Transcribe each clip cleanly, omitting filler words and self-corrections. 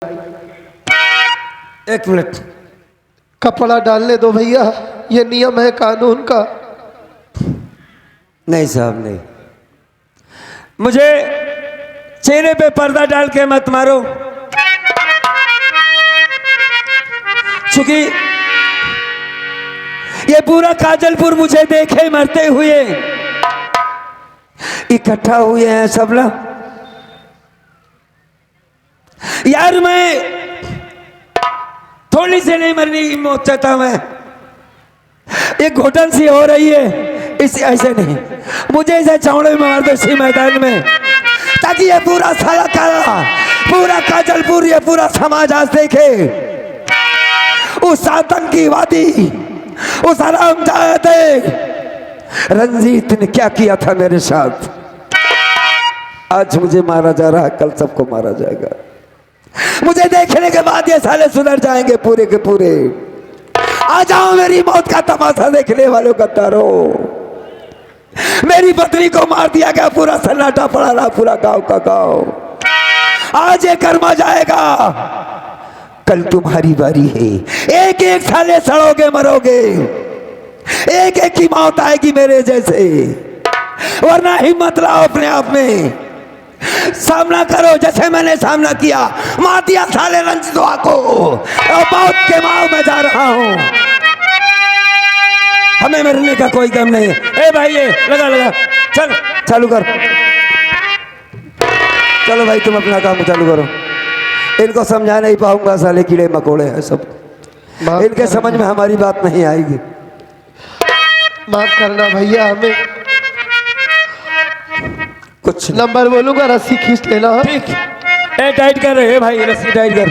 एक मिनट, कपड़ा डालने दो भैया, ये नियम है कानून का। नहीं साहब नहीं, मुझे चेहरे पे पर्दा डाल के मत मारो, क्योंकि ये पूरा काजलपुर मुझे देखे मरते हुए इकट्ठा हुए हैं सब लोग। यार मैं थोड़ी सी नहीं मरने की मौत चाहता, मैं एक घुटन सी हो रही है, इसे ऐसे नहीं, मुझे ऐसे चौड़े में मार दो इसी मैदान में, ताकि ये पूरा सारा काला, पूरा काजलपुर, ये पूरा समाज आज देखे उस आतंकीवादी, उस हरामजादे रंजीत ने क्या किया था मेरे साथ। आज मुझे मारा जा रहा है, कल सबको मारा जाएगा। मुझे देखने के बाद ये साले सुधर जाएंगे पूरे के पूरे। आ जाओ मेरी मौत का तमाशा देखने वालों का तारो। मेरी पत्नी को मार दिया गया, पूरा सन्नाटा पड़ा रहा, पूरा गांव का गांव। आज ये कर्मा जाएगा, कल तुम्हारी बारी है। एक एक साले सड़ोगे मरोगे, एक एक की मौत आएगी मेरे जैसे, वरना हिम्मत लाओ अपने आप में, सामना करो जैसे मैंने सामना किया। मार दिया साले रंजितवा को, और मौत के माव में जा रहा हूं। हमें मरने का कोई गम नहीं है। ए भाई, ये लगा लगा, चल चालू कर, चलो भाई तुम अपना काम चालू करो। इनको समझा नहीं पाऊंगा, साले कीड़े मकोड़े हैं सब, इनके समझ में हमारी बात नहीं आएगी। माफ करना भैया, हमें कुछ नंबर बोलूंगा, रस्सी खींच लेना। ठीक, ए टाइट कर रहे भाई, रस्सी टाइट कर।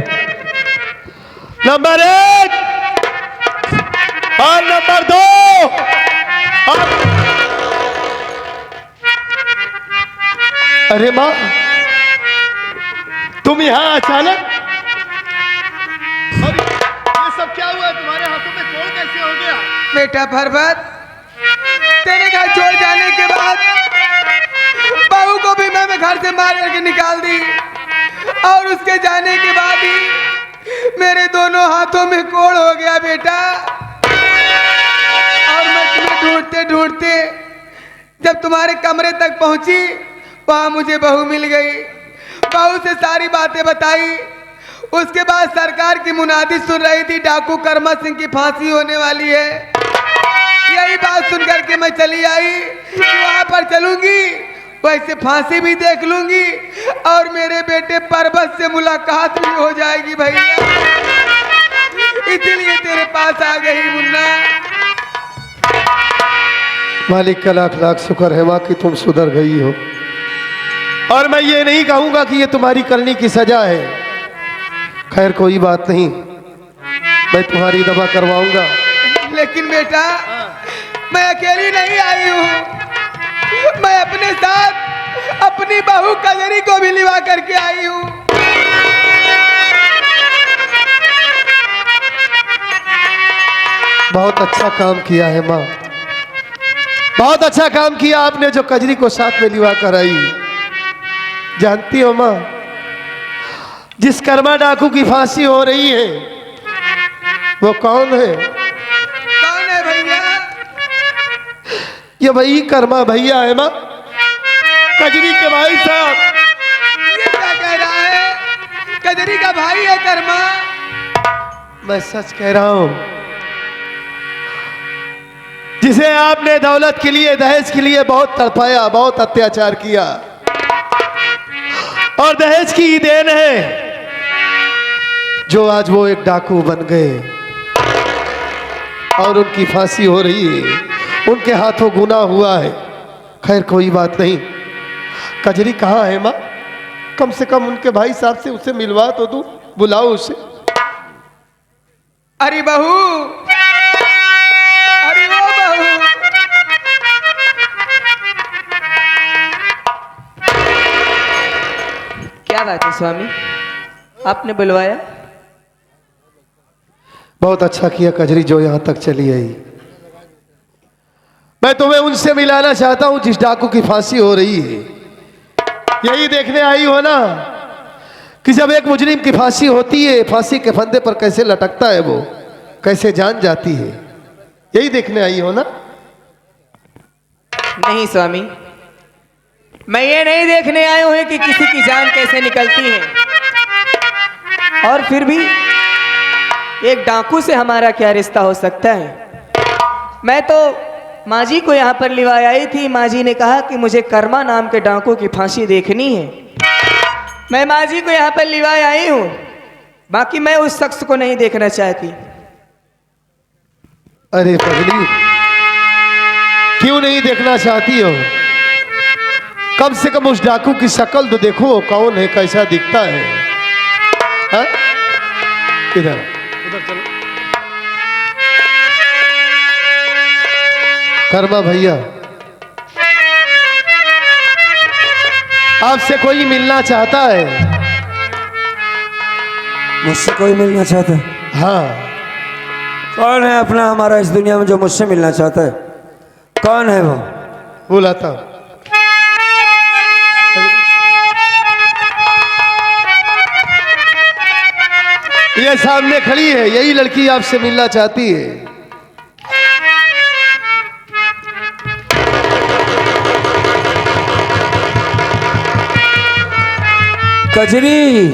नंबर 1 और नंबर 2 और... अरे माँ, तुम यहाँ अचानक, और ये सब क्या हुआ? तुम्हारे हाथों में कोड़ कैसे हो गया? बेटा पर्वत, तेरे घर छोड़ जाने के बाद बहू को भी मैं घर से मार करके निकाल दी, और उसके जाने के बाद ही मेरे दोनों हाथों में कोड़ हो गया बेटा। और मैं तुम्हें ढूंढते ढूंढते जब तुम्हारे कमरे तक पहुंची, वहां मुझे बहू मिल गई। बहू से सारी बातें बताई। उसके बाद सरकार की मुनादी सुन रही थी, डाकू कर्मा सिंह की फांसी होने वाली है। यही बात सुनकर के मैं चली आई कि वहां पर चलूंगी, वैसे फांसी भी देख लूंगी, और मेरे बेटे पर्वत से मुलाकात भी हो जाएगी भैया। इसलिए तेरे पास आ गई मुन्ना। मालिक का लाख लाख शुक्र है माँ कि तुम सुधर गई हो, और मैं ये नहीं कहूंगा कि ये तुम्हारी करनी की सजा है। खैर कोई बात नहीं, मैं तुम्हारी दवा करवाऊंगा। लेकिन बेटा, मैं अकेली नहीं आई हूँ, मैं अपने साथ अपनी बहू कजरी को भी लिवा करके आई हूँ। बहुत अच्छा काम किया है माँ, बहुत अच्छा काम किया आपने जो कजरी को साथ में लिवा कर आई। जानती हो माँ, जिस कर्मा डाकू की फांसी हो रही है वो कौन है? कौन है भैया? ये वही कर्मा भैया है माँ, कजरी के भाई साहब। ये क्या कह रहा है? कजरी का भाई है कर्मा? मैं सच कह रहा हूं, जिसे आपने दौलत के लिए, दहेज के लिए बहुत तड़पाया, बहुत अत्याचार किया, और दहेज की ही देन है जो आज वो एक डाकू बन गए और उनकी फांसी हो रही है, उनके हाथों गुनाह हुआ है। खैर कोई बात नहीं, कजरी कहाँ है माँ? कम से कम उनके भाई साहब से उसे मिलवा तो दूं, बुलाओ उसे। अरे बहू, अरे वो बहू, क्या बात है स्वामी, आपने बुलवाया? बहुत अच्छा किया कजरी जो यहाँ तक चली आई। मैं तुम्हें उनसे मिलाना चाहता हूँ जिस डाकू की फांसी हो रही है। यही देखने आई हो ना कि जब एक मुजरिम की फांसी होती है, फांसी के फंदे पर कैसे लटकता है वो, कैसे जान जाती है, यही देखने आई हो ना? नहीं स्वामी, मैं ये नहीं देखने आया हूं कि किसी की जान कैसे निकलती है, और फिर भी एक डाकू से हमारा क्या रिश्ता हो सकता है। मैं तो माँ जी को यहाँ पर लिवा आई थी। माँ जी ने कहा कि मुझे कर्मा नाम के डाकू की फांसी देखनी है। मैं माँ जी को यहाँ पर लिवा आई हूँ, बाकी मैं उस शख्स को नहीं देखना चाहती। अरे पगली, क्यों नहीं देखना चाहती हो? कम से कम उस डाकू की शक्ल तो देखो, वो कौन है, कैसा दिखता है। हाँ? इधर उधर चलो। कर्मा भैया, आपसे कोई मिलना चाहता है? मुझसे कोई मिलना चाहता है? हाँ। कौन है अपना हमारा इस दुनिया में जो मुझसे मिलना चाहता है? कौन है वो? बुलाता हूं। ये सामने खड़ी है, यही लड़की आपसे मिलना चाहती है। कजरी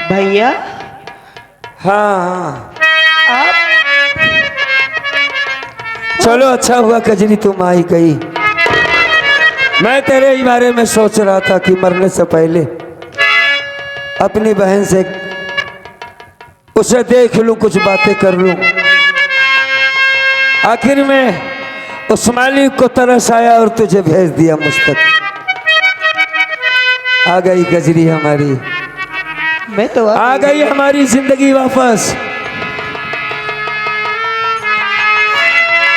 भैया, हाँ हाँ, आप चलो अच्छा हुआ कजरी तुम आई गई। मैं तेरे ही बारे में सोच रहा था कि मरने से पहले अपनी बहन से उसे देख लूं, कुछ बातें कर लूं। आखिर में उस मालिक को तरस आया और तुझे भेज दिया मुझ तक। आ गई कजरी हमारी, मैं तो आ गई हमारी जिंदगी वापस।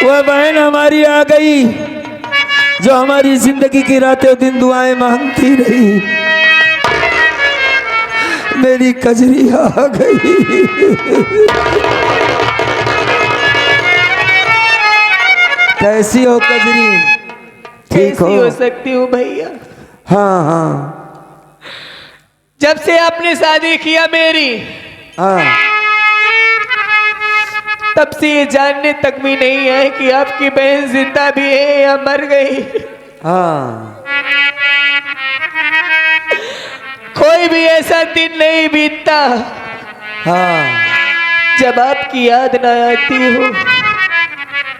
वह बहन हमारी आ गई जो हमारी जिंदगी की रातें दिन दुआएं मांगती रही। मेरी कजरी आ गई। कैसी हो कजरी? ठीक कैसी हो? हो सकती हूँ भैया? हाँ हाँ जब से आपने शादी किया मेरी, हाँ, तब से ये जानने तक भी नहीं है कि आपकी बहन जिंदा भी है या मर गई। हाँ, कोई भी ऐसा दिन नहीं बीतता हाँ। जब आपकी याद ना आती हो।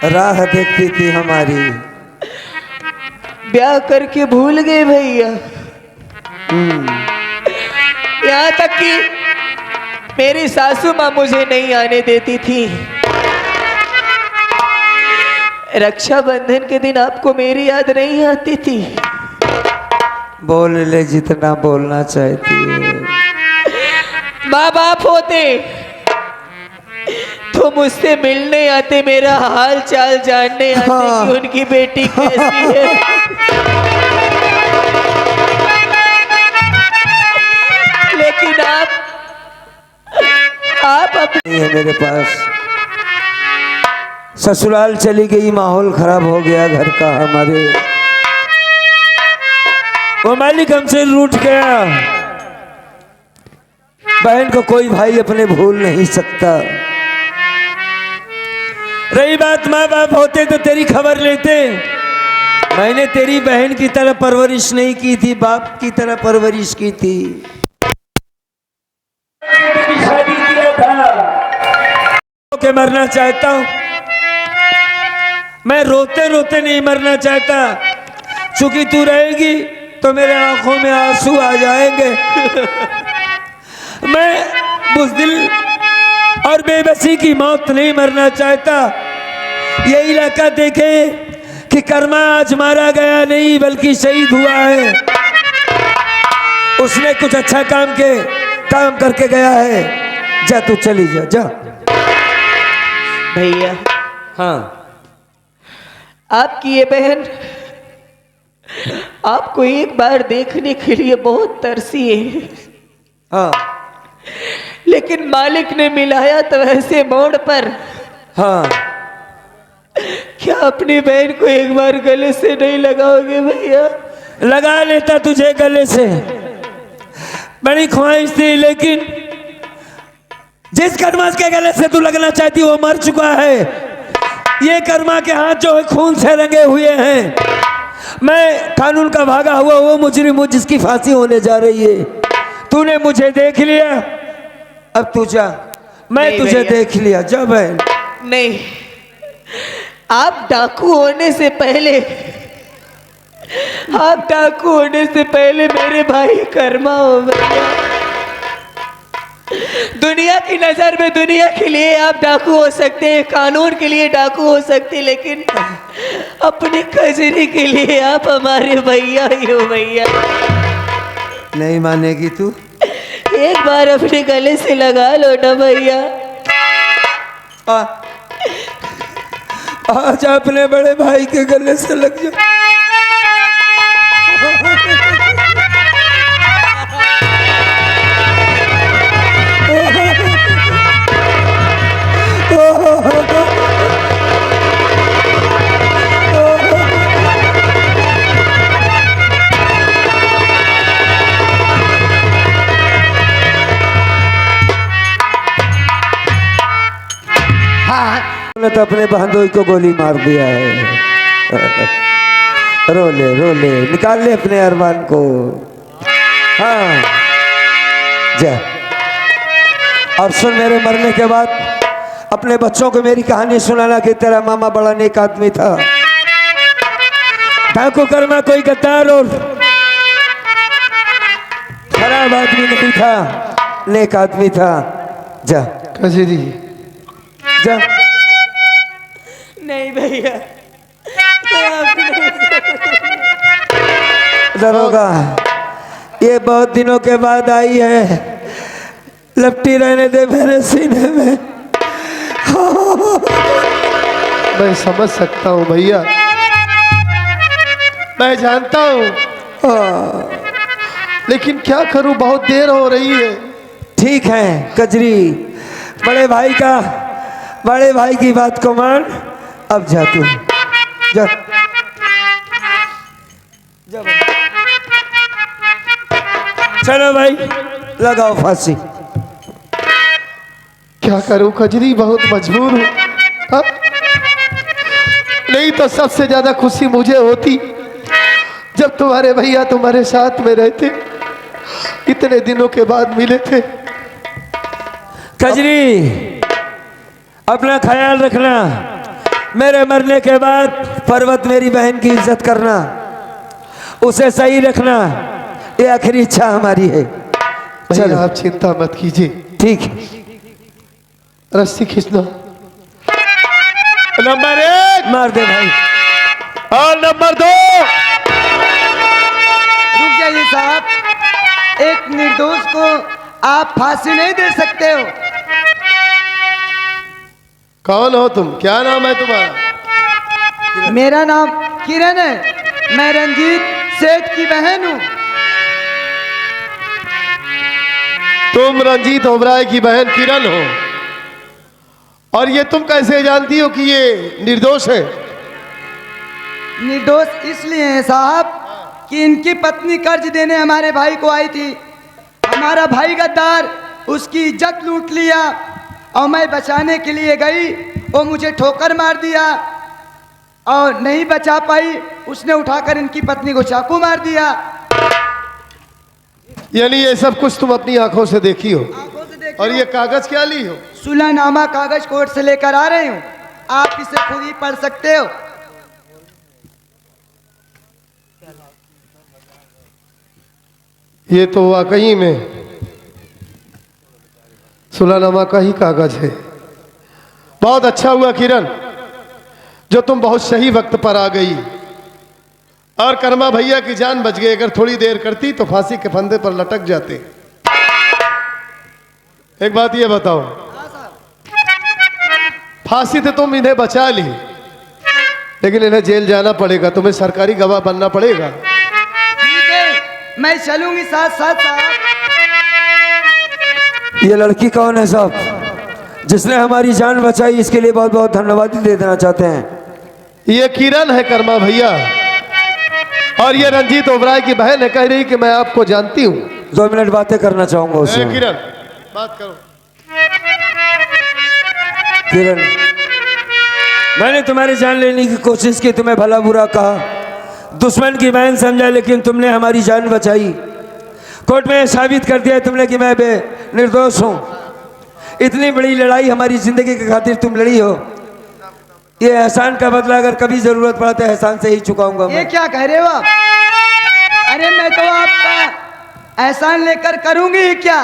राह देखती थी हमारी। ब्याह करके भूल गए भैया। यहाँ तक कि मेरी सासू माँ मुझे नहीं आने देती थी। रक्षाबंधन के दिन आपको मेरी याद नहीं आती थी। बोल ले जितना बोलना चाहती है। माँ बाप होते तो मुझसे मिलने आते, मेरा हाल चाल जानने आते हाँ। कि उनकी बेटी कैसी है। लेकिन आप अपने नहीं है मेरे पास। ससुराल चली गई, माहौल खराब हो गया घर का हमारे। वो मालिक हमसे रूठ गया। बहन को कोई भाई अपने भूल नहीं सकता। रही बात माँ बाप होते तो तेरी खबर लेते। मैंने तेरी बहन की तरह परवरिश नहीं की थी, बाप की तरह परवरिश की थी। शादी किया था के मरना चाहता हूं मैं, रोते रोते नहीं मरना चाहता। चूंकि तू रहेगी तो मेरे आंखों में आंसू आ जाएंगे। मैं बुज़दिल और बेबसी की मौत नहीं मरना चाहता। ये इलाका देखे कि कर्मा आज मारा गया नहीं बल्कि शहीद हुआ है। उसने कुछ अच्छा काम करके गया है। जा तू चली जा, जा। भैया, हाँ, आपकी ये बहन आपको एक बार देखने के लिए बहुत तरसी है। हाँ, लेकिन मालिक ने मिलाया तो ऐसे मोड़ पर। हाँ। क्या अपनी बहन को एक बार गले से नहीं लगाओगे भैया? लगा लेता तुझे गले से, बड़ी ख्वाहिश थी, लेकिन जिस कर्मा के गले से तू लगना चाहती वो मर चुका है। ये कर्मा के हाथ जो है खून से रंगे हुए हैं। मैं कानून का भागा हुआ वो मुजरिम हूं जिसकी फांसी होने जा रही है। तूने मुझे देख लिया, अब तू जा। मैं नहीं तुझे भैया। देख लिया। जा बहन। नहीं, आप डाकू होने से पहले, आप डाकू होने से पहले मेरे भाई कर्मा हो भैया। दुनिया की नजर में दुनिया के लिए आप डाकू हो सकते हैं, कानून के लिए डाकू हो सकते हैं, लेकिन अपनी कजरी के लिए आप हमारे भैया ही हो भैया। नहीं मानेगी तू? एक बार अपने गले से लगा लो ना भैया। आ, आज अपने बड़े भाई के गले से लग जा। ने तो अपने बहनोई को गोली मार दिया है। रो ले निकाल ले अपने अरमान को। हाँ जा। और सुन, मेरे मरने के बाद अपने बच्चों को मेरी कहानी सुनाना कि तेरा मामा बड़ा नेक आदमी था। डाकू कर्मा कोई गद्दार और खराब आदमी नहीं था, नेक आदमी था। जा कजरी, जा। नहीं भैया, दरोगा, ये बहुत दिनों के बाद आई है, लपटी रहने दे मेरे सीने में। मैं समझ सकता हूँ भैया, मैं जानता हूँ, लेकिन क्या करूँ, बहुत देर हो रही है। ठीक है कजरी, बड़े भाई की बात को मान। अब जा तू, जा जा। चलो भाई, लगाओ फांसी। क्या करूं कजरी, बहुत मजबूर हूं। अब नहीं तो सबसे ज्यादा खुशी मुझे होती जब तुम्हारे भैया तुम्हारे साथ में रहते, इतने दिनों के बाद मिले थे। कजरी, अपना ख्याल रखना। मेरे मरने के बाद पर्वत मेरी बहन की इज्जत करना, उसे सही रखना, ये आखिरी इच्छा हमारी है। चलो आप चिंता मत कीजिए। ठीक है, रस्सी खींचना। नंबर 1 मार दे भाई। और नंबर 2। रुक जाइए साहब, एक निर्दोष को आप फांसी नहीं दे सकते हो। कौन हो तुम, क्या नाम है तुम्हारा? मेरा नाम किरण है, मैं रंजीत सेठ की बहन हूँ। तुम रंजीत ओबराय की बहन किरण हो, और ये तुम कैसे जानती हो कि ये निर्दोष है? निर्दोष इसलिए है साहब कि इनकी पत्नी कर्ज देने हमारे भाई को आई थी। हमारा भाई गद्दार उसकी इज्जत लूट लिया, और मैं बचाने के लिए गई, वो मुझे ठोकर मार दिया और नहीं बचा पाई, उसने उठाकर इनकी पत्नी को चाकू मार दिया। यानी ये सब कुछ तुम अपनी आंखों से देखी हो? आंखों से देखी और हो। ये कागज क्या ली हो? सुलहनामा कागज कोर्ट से लेकर आ रही हूँ, आप इसे खुद ही पढ़ सकते हो। ये तो वाकई में सुलहनामा का ही कागज है। बहुत अच्छा हुआ किरण, जो तुम बहुत सही वक्त पर आ गई, और कर्मा भैया की जान बच गई। अगर थोड़ी देर करती तो फांसी के फंदे पर लटक जाते। एक बात ये बताओ, फांसी से तुम इन्हें बचा ली, लेकिन इन्हें जेल जाना पड़ेगा, तुम्हें सरकारी गवाह बनना पड़ेगा। ठीक है, मैं चलूंगी साथ साथ साहब। ये लड़की कौन है साहब, जिसने हमारी जान बचाई? इसके लिए बहुत बहुत धन्यवाद दे देना चाहते हैं। ये किरण है कर्मा भैया, और ये रंजीत ओबराय की बहन है। कह रही कि मैं आपको जानती हूँ। 2 मिनट बातें करना चाहूंगा उससे। किरण बात करो। किरण, मैंने तुम्हारी जान लेने की कोशिश की, तुम्हें भला बुरा कहा, दुश्मन की बहन समझा, लेकिन तुमने हमारी जान बचाई। कोर्ट में साबित कर दिया तुमने कि मैं निर्दोष हूँ। इतनी बड़ी लड़ाई हमारी जिंदगी के खातिर तुम लड़ी हो। ये एहसान का बदला अगर कभी जरूरत पड़ा तो एहसान से ही चुकाऊंगा ये मैं। क्या कह रहे हो आप? अरे मैं तो आपका एहसान लेकर करूंगी ही क्या?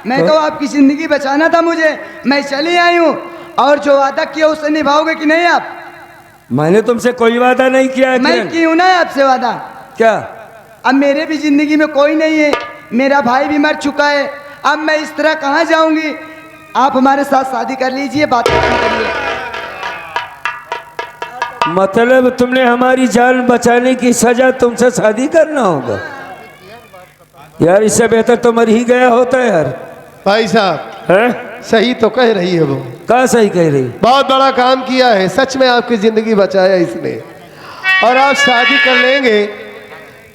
मैं तो आपकी जिंदगी बचाना था मुझे, मैं चली आई हूँ। और जो वादा किया उसे निभाओगे कि नहीं आप? मैंने तुमसे कोई वादा नहीं किया है मैं किरण। की हूं ना आपसे वादा। क्या? अब मेरे भी जिंदगी में कोई नहीं है, मेरा भाई भी मर चुका है। अब मैं इस तरह कहाँ जाऊंगी? आप हमारे साथ शादी कर लीजिए, बात खत्म करिए। मतलब तुमने हमारी जान बचाने की सजा तुमसे शादी करना होगा? यार इससे बेहतर तो मर ही गया होता है यार। भाई साहब हैं? सही तो कह रही है वो, कहाँ सही कह रही? बहुत बड़ा काम किया है, सच में आपकी जिंदगी बचाया इसने। और आप शादी कर लेंगे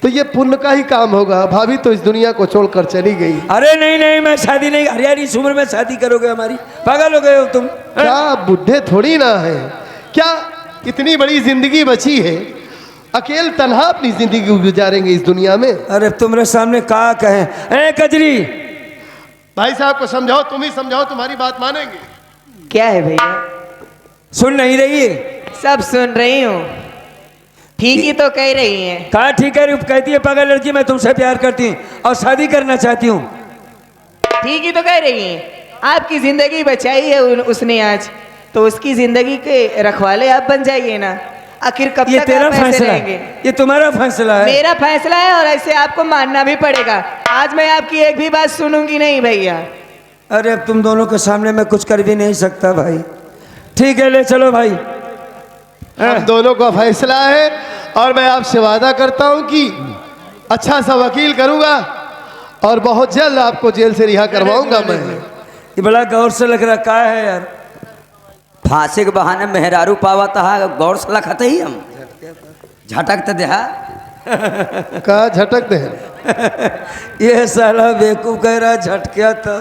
तो ये पुण्य का ही काम होगा। भाभी तो इस दुनिया को छोड़कर चली गई। अरे नहीं नहीं, मैं शादी नहीं। अरे यार इस उम्र में शादी करोगे हमारी? पागल हो गए हो तुम? हैं? क्या आप बुढ़े थोड़ी ना है क्या? इतनी बड़ी जिंदगी बची है, अकेले तन्हा अपनी जिंदगी गुजारेंगे इस दुनिया में? अरे तुम्हारे सामने क्या कहें? ए कजरी, भाई साहब को समझाओ, तुम ही समझाओ, तुम्हारी बात मानेंगे? क्या है भैया? सुन नहीं रही है? सब सुन रही हूँ, ठीक ही तो कह रही हैं। कहा ठीक है? कहती है पागल लड़की मैं तुमसे प्यार करती हूँ और शादी करना चाहती हूँ। ठीक ही तो कह रही हैं। आपकी जिंदगी बचाई है उसने आज, तो उसकी जिंदगी के रखवाले आप बन जाइए ना। आखिर कब ये तक तेरा आप ऐसे फैसला रहेंगे? है, ये तुम्हारा फैसला है। मेरा फैसला है और ऐसे आपको मानना भी पड़ेगा। आज मैं आपकी एक भी बात सुनूंगी नहीं भैया। अरे अब तुम दोनों के सामने मैं कुछ कर भी नहीं सकता भाई। ठीक है ले चलो भाई। हम दोनों का फैसला है और मैं आपसे वादा करता हूं कि अच्छा सा वकील करूंगा और बहुत जल्द आपको जेल से रिहा करवाऊंगा मैं। ये बड़ा गौर से लग रहा क्या है यार? फांसी के बहाने मेहरारू पावा तहा गौर से लखत ही हम झटक तो देहा। का झटक दे? ये साला बेवकूफ कह रहा झटकिया तो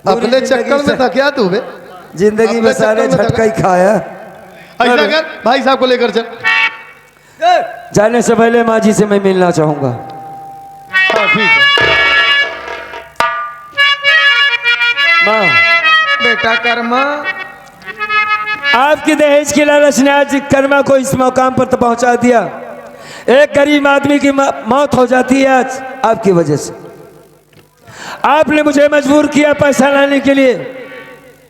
अपने चक्कर में था क्या तू बे? जिंदगी में अपने सारे चक्कर में झटका ही खाया। ऐसा कर, भाई साहब को लेकर चल। जाने से पहले माँ जी से मैं मिलना चाहूंगा। हाँ ठीक है। माँ, बेटा कर्मा, आपकी दहेज की लालच ने आज कर्मा को इस मकाम पर तो पहुंचा दिया। एक गरीब आदमी की मौत हो जाती है आज आपकी वजह से। आपने मुझे मजबूर किया पैसा लाने के लिए।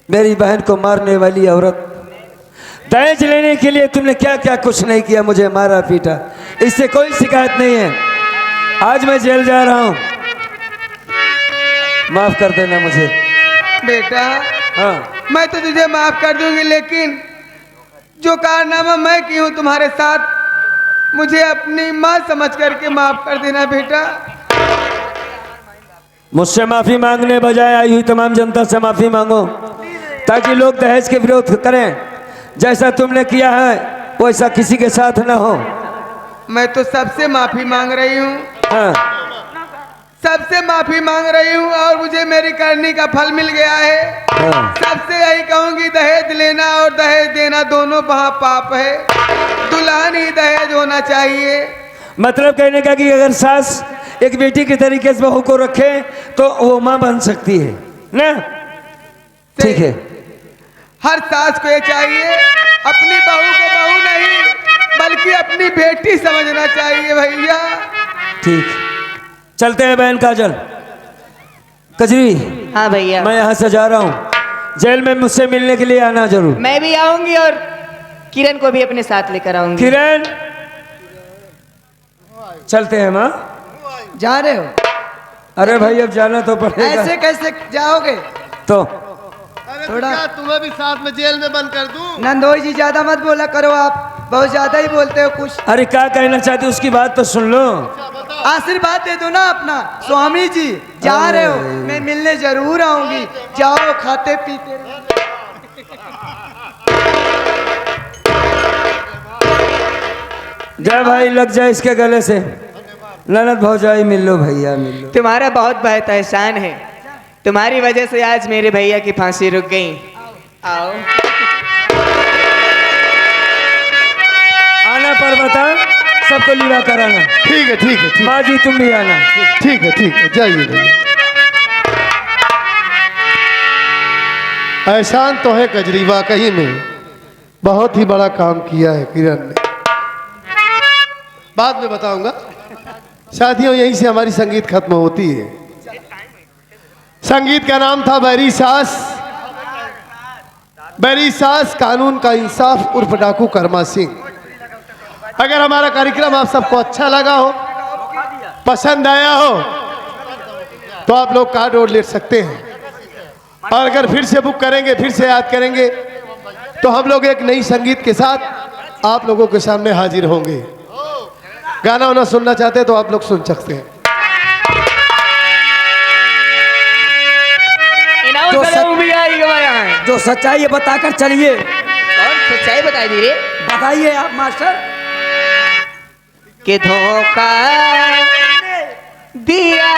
मेरी बहन को मारने वाली औरत, दहेज लेने के लिए तुमने क्या क्या कुछ नहीं किया, मुझे मारा पीटा। इससे कोई शिकायत नहीं है। आज मैं जेल जा रहा हूं, माफ कर देना मुझे। बेटा हाँ, मैं तो तुझे माफ कर दूंगी, लेकिन जो कारनामा मैं की हूँ तुम्हारे साथ, मुझे अपनी माँ समझ करके माफ कर देना बेटा। मुझसे माफी मांगने बजाय आई हुई तमाम जनता से माफी मांगो, ताकि लोग दहेज के विरोध करें। जैसा तुमने किया है वैसा किसी के साथ ना हो। मैं तो सबसे माफी मांग रही हूँ, हाँ, सबसे माफी मांग रही हूँ और मुझे मेरी करनी का फल मिल गया है। हाँ। सबसे यही कहूंगी, दहेज लेना और दहेज देना दोनों पाप है। दुल्हन ही दहेज होना चाहिए। मतलब कहने का कि अगर सास एक बेटी के तरीके से बहू को रखे तो वो माँ बन सकती है ना? ठीक है। हर सास को ये चाहिए, अपनी बहू को बहू नहीं बल्कि अपनी बेटी समझना चाहिए भैया। ठीक, चलते हैं बहन काजल। कजरी, हाँ भैया, मैं यहाँ से जा रहा हूँ। जेल में मुझसे मिलने के लिए आना जरूर। मैं भी आऊंगी और किरण को भी अपने साथ लेकर आऊंगी। किरण, चलते हैं माँ। जा रहे हो? अरे भाई अब जाना तो पड़ेगा। ऐसे कैसे जाओगे? तो थोड़ा क्या तुम्हें भी साथ में जेल में बंद कर दूं? नंदोई जी ज्यादा मत बोला करो, आप बहुत ज्यादा ही बोलते हो कुछ। अरे क्या कहना चाहती उसकी बात तो सुन लो। आशीर्वाद दे दो ना अपना। स्वामी जी जा रहे हो, मैं मिलने जरूर आऊंगी। जाओ, खाते पीते रहो। जय भाई, लग जाए इसके गले से। ननद भौजाई मिल लो भैया मिल लो। तुम्हारा बहुत बहुत एहसान है, तुम्हारी वजह से आज मेरे भैया की फांसी रुक गई। आओ आना पर बता, सबको लीला कराना। ठीक है ठीक है ठीक माँ जी तुम भी आना। ठीक है ठीक है, जाइए भैया। एहसान तो है कजरी, वाकई में बहुत ही बड़ा काम किया है किरण ने। बाद में बताऊंगा। साथियों, यहीं से हमारी संगीत खत्म होती है। संगीत का नाम था बैरी सास। बैरी सास कानून का इंसाफ उर्फ डाकू कर्मा सिंह। अगर हमारा कार्यक्रम आप सबको अच्छा लगा हो, पसंद आया हो, तो आप लोग कार्ड और ले सकते हैं। और अगर फिर से बुक करेंगे, फिर से याद करेंगे, तो हम लोग एक नई संगीत के साथ आप लोगों के सामने हाजिर होंगे। गाना वाना सुनना चाहते हैं तो आप लोग सुन सकते हैं। जो सच्चाई है बताकर चलिए। और सच्चाई बताई दी रे, बताइए आप मास्टर। कि धोखा दिया